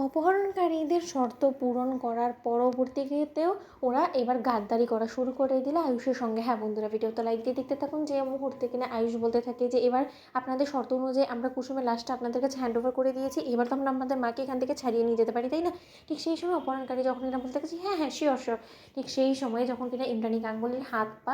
অপহরণকারীদের শর্ত পূরণ করার পরবর্তীতেও ওরা এবার গাদ্দারি করা শুরু করে দিল আয়ুষের সঙ্গে। হ্যাঁ বন্ধুরা, ভিডিওতে লাইক দিয়ে দেখতে থাকুন। যে মুহূর্তে কিনা আয়ুষ বলতে থাকে যে এবার আপনাদের শর্ত অনুযায়ী আমরা কুসুমের লাশটা আপনাদের কাছে হ্যান্ড ওভার করে দিয়েছি, এবার তো আমরা আমাদের মাকে এখান থেকে ছাড়িয়ে নিয়ে যেতে পারি, তাই না? ঠিক সেই সময় অপহরণকারী যখন কিনা বলতে থাকে হ্যাঁ হ্যাঁ শিওর শিওর, ঠিক সেই সময় যখন কিনা ইন্দ্রাণী গাঙ্গুলির হাত পা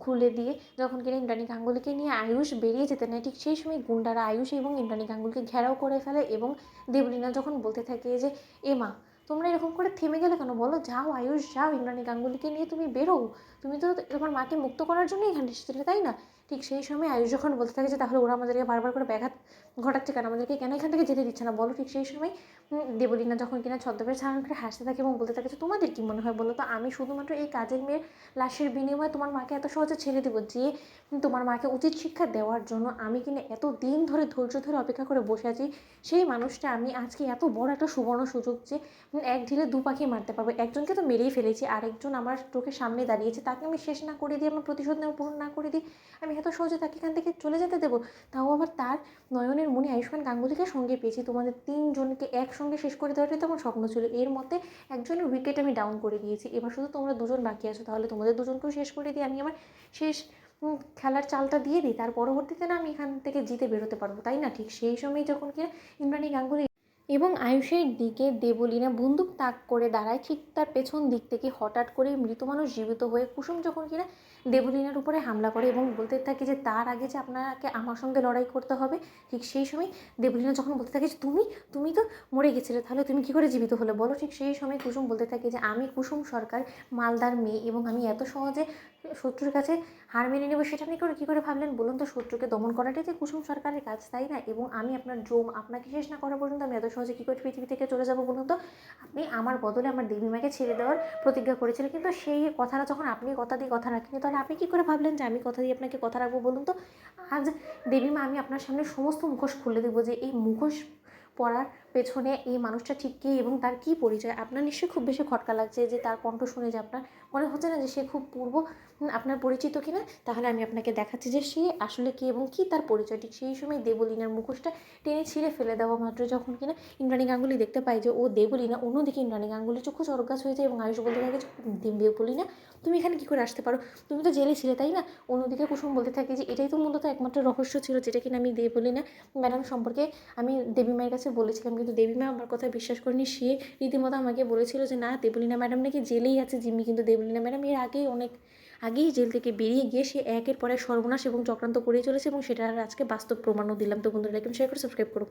খুলে দিয়ে যখন কিনা ইন্দ্রাণী গাঙ্গুলিকে নিয়ে আয়ুষ বেরিয়ে যেতে নেয়, ঠিক সেই সময় গুন্ডারা আয়ুষ এবং ইন্দ্রাণী গাঙ্গুলিকে ঘেরাও করে ফেলে। এবং দেবলীনা যখন বলতে থাকে যে এ মা, তোমরা এরকম করে থেমে গেলে কেন, বলো, যাও আয়ুষ যাও, ইন্দ্রাণী গাঙ্গুলিকে নিয়ে তুমি বেরো, তুমি তো তোমার মাকে মুক্ত করার জন্যই এখানে এসেছিলে, তাই না? ঠিক সেই সময় আয়ুষ যখন বলতে থাকে যে তাহলে ওরা আমাদেরকে বারবার করে ব্যাঘাত ঘটাচ্ছে কেন, আমাদেরকে কেন এখান থেকে যেতে দিচ্ছে না বলো, ঠিক সেই সময় দেবলীনা যখন কিনা ছদ্মবেশ ধারণ করে হাসতে থাকে এবং বলতে থাকে যে তোমাদের কী মনে হয় বলো তো, আমি শুধুমাত্র এই কাজের মেয়ের লাশের বিনিময়ে তোমার মাকে এত সহজে ছেড়ে দেবো? যে তোমার মাকে উচিত শিক্ষা দেওয়ার জন্য আমি কিনা এত দিন ধরে ধৈর্য ধরে অপেক্ষা করে বসে আছি, সেই মানুষটা আমি আজকে এত বড় একটা সুবর্ণ সুযোগ যে এক ঢিলে দু পাখি মারতে পারবো। একজনকে তো মেরেই ফেলেছি, আরেকজন আমার চোখের সামনে দাঁড়িয়েছে, তাকে আমি শেষ না করে দিই, আমার প্রতিশোধ নেওয়া পূরণ না করে দিই, আমি এত সহজে তাকে এখান থেকে চলে যেতে দেবো? তাও আবার তার নয়নের মণি আয়ুষ্মান গাঙ্গুলিকে সঙ্গে পেয়েছি, তোমাদের তিনজনকে একসঙ্গে শেষ করে দেওয়াটাই তো আমার স্বপ্ন ছিল। এর মধ্যে একজনের উইকেট আমি ডাউন করে দিয়েছি, এবার শুধু তোমরা দুজন বাকি আছো, তাহলে তোমাদের দুজনকেও শেষ করে দিই, আমি আমার শেষ খেলার চালটা দিয়ে দিই, তার পরবর্তীতে না আমি এখান থেকে জিতে বেরোতে পারবো, তাই না? ঠিক সেই সময় যখন কি ইন্দ্রাণী গাঙ্গুলি এবং আয়ুষের দিকে দেবলীনা বন্দুক তাক করে দাঁড়ায়, ঠিক তার পেছন দিক থেকে হঠাৎ করে মৃত মানুষ জীবিত হয়ে কুসুম যখন কিনা দেবলীনার উপরে হামলা করে এবং বলতে থাকে যে তার আগে যে আপনাকে আমার সঙ্গে লড়াই করতে হবে, ঠিক সেই সময় দেবলীনা যখন বলতে থাকে যে তুমি তুমি তো মরে গেছিলে, তাহলে তুমি কী করে জীবিত হলে বলো? ঠিক সেই সময় কুসুম বলতে থাকে যে আমি কুসুম সরকার, মালদার মেয়ে, এবং আমি এত সহজে শত্রুর কাছে হার মেনে নেবো সেটা আপনি কী করে ভাবলেন বলুন তো? শত্রুকে দমন করাটাই যে কুসুম সরকারের কাজ, তাই না? এবং আমি আপনার জম আপনাকে শেষ না করা পর্যন্ত আমি এত সহজে কী করে পৃথিবী থেকে চলে যাবো বলুন তো? আপনি আমার বদলে আমার দেবীমাকে ছেড়ে দেওয়ার প্রতিজ্ঞা করেছিলেন, কিন্তু সেই কথাটা যখন আপনি কথা দিয়ে কথা রাখেনি, তাহলে আপনি কী করে ভাবলেন যে আমি কথা দিয়ে আপনাকে কথা রাখবো বলুন তো? আজ দেবীমা আমি আপনার সামনে সমস্ত মুখোশ খুলে দেবো, যে এই মুখোশ পড়ার পেছনে এই মানুষটা ঠিক কী এবং তার কী পরিচয়। আপনার নিশ্চয়ই খুব বেশি খটকা লাগছে যে তার কণ্ঠ শুনে, যে আপনার মনে হচ্ছে না যে সে খুব পূর্ব আপনার পরিচিত কিনা? তাহলে আমি আপনাকে দেখাচ্ছি যে সে আসলে কী এবং কী তার পরিচয়। ঠিক সেই সময় দেবলীনার মুখোশটা টেনে ছিঁড়ে ফেলে দেওয়া মাত্র যখন কিনা ইন্দ্রাণী গাঙ্গুলি দেখতে পায় যে ও দেবলীনা, অন্যদিকে ইন্দ্রাণী গাঙ্গুলি চক্ষু চরকগাছ হয়ে যায় এবং আয়ুষ বলতে থাকে যে দেবলীনা তুমি এখানে কী করে আসতে পারো, তুমি তো জেলে ছিলে, তাই না? অন্যদিকে কুসুম বলতে থাকে যে এটাই তো মূলত একমাত্র রহস্য ছিল, যেটা কিনা আমি দেবলীনা ম্যাডাম সম্পর্কে আমি দেবী মায়ের কাছে বলেছিলাম, কিন্তু দেবী মা আমার কথা বিশ্বাস করেনি। সে রীতিমতো আমাকে বলেছিল যে না, দেবলীনা ম্যাডাম নাকি জেলেই আছে জিম্মি, কিন্তু দেবলীনা ম্যাডাম এর আগেই জেল থেকে বেরিয়ে গিয়ে সে একের পর এক সর্বনাশ এবং চক্রান্ত করেই চলেছে, এবং সেটা আজকে বাস্তব প্রমাণও দিলাম। তো বন্ধুরা, লাইক শেয়ার করে সাবস্ক্রাইব করো।